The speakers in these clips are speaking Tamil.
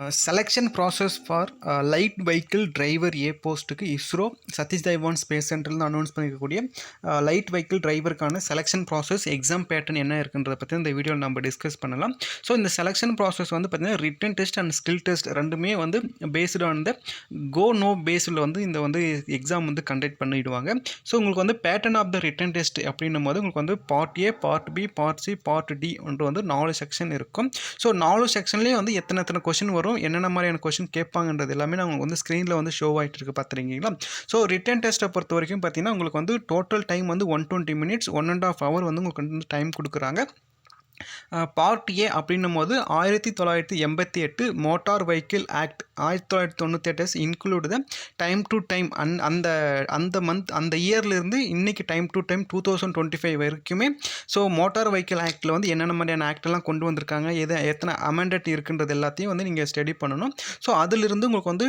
Selection process for light vehicle driver A போஸ்ட்டுக்கு இஸ்ரோ சதீஷ் தவான் ஸ்பேஸ் சென்டர்லேருந்து அனௌன்ஸ் பண்ணியிருக்கக்கூடிய லைட் வெஹிக்கிள் டிரைவருக்கான செலெக்ஷன் ப்ராசஸ் எக்ஸாம் பேட்டர்ன் என்ன இருக்குன்றதை பற்றி இந்த வீடியோவில் நம்ம டிஸ்கஸ் பண்ணலாம். ஸோ இந்த செலெக்ஷன் ப்ராசஸ் வந்து பார்த்திங்கன்னா written test and skill test ரெண்டுமே வந்து based on the go no பேஸில் வந்து இந்த வந்து எக்ஸாம் வந்து கண்டக்ட் பண்ணிவிடுவாங்க. ஸோ உங்களுக்கு வந்து pattern of the written test அப்படின்னும் போது உங்களுக்கு வந்து part A, part B, part C, part D வந்து 4 செக்ஷன் இருக்கும். ஸோ 4 செக்ஷன்லேயே வந்து எத்தனை கொஷின் வரும், என்னென்ன மாதிரியான கொஸ்டின் கேட்பாங்கன்றது எல்லாமே நான் உங்களுக்கு வந்து ஸ்க்ரீனில் வந்து ஷோ ஆகிட்டு இருக்கு பார்த்துருக்கீங்களா. ஸோ ரிட்டன் டெஸ்ட்டை பொறுத்த வரைக்கும் பார்த்தீங்கன்னா உங்களுக்கு வந்து டோட்டல் டைம் வந்து 120 மினிட்ஸ் 1.5 hour வந்து உங்களுக்கு வந்து டைம் கொடுக்குறாங்க. பார்ட் ஏ அப்படின்னும் போது 1988 motor vehicle act 1998 include the time to time அந்த இயர்லேருந்து இன்றைக்கி டைம் டு டைம் 2025 வரைக்குமே. ஸோ மோட்டார் வெஹிக்கிள் ஆக்டில் வந்து என்னென்ன மாதிரியான ஆக்டெல்லாம் கொண்டு வந்திருக்காங்க, எத்தனை அமெண்டட் இருக்குன்றது எல்லாத்தையும் வந்து நீங்கள் ஸ்டடி பண்ணணும். ஸோ அதிலிருந்து உங்களுக்கு வந்து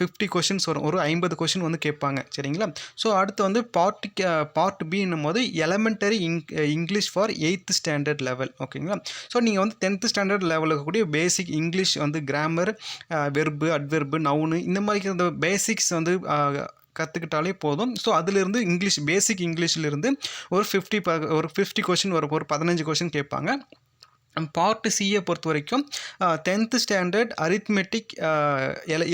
50 கொஷின்ஸ் வரும், ஒரு 50 கொஷின் வந்து கேட்பாங்க, சரிங்களா. ஸோ அடுத்து வந்து பார்ட் பின்னும் போது elementary English for 8th standard level, ஓகேங்களா. ஸோ நீங்கள் வந்து 10th ஸ்டாண்டர்ட் லெவலுக்கு கூடிய பேசிக் இங்கிலீஷ் வந்து கிராமர், வெர்பு, அட்வெர்பு, நவுனு இந்த மாதிரி இந்த பேசிக்ஸ் வந்து கற்றுக்கிட்டாலே போதும். ஸோ அதிலிருந்து பேசிக் இங்கிலீஷ்லேருந்து ஒரு 50 கொஷின் வரும், ஒரு 15 கொஷின் கேட்பாங்க. பார்ட் சியை பொறுத்த வரைக்கும் 10th standard arithmetic,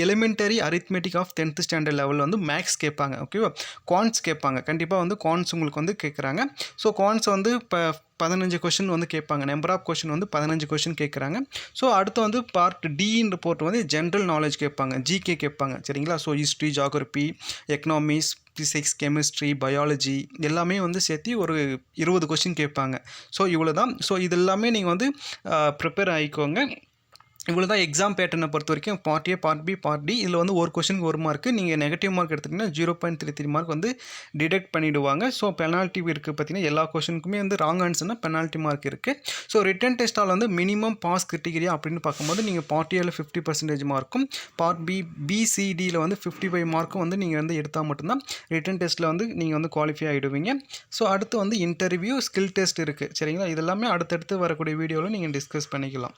elementary arithmetic of 10th standard லெவலில் வந்து மேக்ஸ் கேட்பாங்க, ஓகேவா. குவான்ஸ் கேட்பாங்க, கண்டிப்பாக வந்து குவான்ஸ் உங்களுக்கு வந்து கேட்குறாங்க. ஸோ குவான்ஸ் வந்து இப்போ 15 கொஷின் வந்து கேட்பாங்க, நம்பர் ஆஃப் கொஷின் வந்து 15 கொஷின் கேட்குறாங்க. ஸோ அடுத்து வந்து பார்ட் டின்னு ரிப்போர்ட் வந்து ஜென்ரல் நாலேஜ் கேட்பாங்க, ஜிகே கேட்பாங்க, சரிங்களா. So history, geography, economics, physics, chemistry, biology எல்லாமே வந்து சேர்த்து ஒரு 20 கொஷின் கேட்பாங்க. ஸோ இவ்வளோ தான். ஸோ இது எல்லாமே நீங்கள் வந்து ப்ரிப்பேர் ஆகிக்கோங்க. இவ்வளோ தான் எக்ஸாம் பேட்டர்னை பொறுத்த வரைக்கும். Part A, part B, part D இதில் வந்து ஒரு கொஷனுக்கு 1 மார்க்கு, நீங்கள் நெகட்டிவ் மார்க் எடுத்துட்டிங்கன்னா 0.33 மார்க் வந்து டிடெக்ட் பண்ணிவிடுவாங்க. ஸோ பெனால்ட்டி இருக்குது பார்த்தீங்கன்னா, எல்லா கொஷனுக்குமே வந்து ராங் ஆன்சர்னால் பெனால்ட்டி மார்க் இருக்குது. ஸோ ரிட்டன் டெஸ்ட்டால் வந்து மினிமம் பாஸ் கிரிட்டீரியா அப்படின்னு பார்க்கும்போது நீங்கள் பார்ட் ஏல 50% மார்க்கும், பார்ட் பிசிடியில் வந்து 55 மார்க்கும் வந்து நீங்கள் வந்து எடுத்தால் மட்டும்தான் ரிட்டன் டெஸ்ட்டில் வந்து நீங்கள் வந்து குவாலிஃபை ஆகிடுவீங்க. ஸோ அடுத்து வந்து இன்டர்வியூ, ஸ்கில் டெஸ்ட் இருக்குது, சரிங்களா. இதெல்லாமே அடுத்தடுத்து வரக்கூடிய வீடியோவில் நீங்கள் டிஸ்கஸ் பண்ணிக்கலாம்.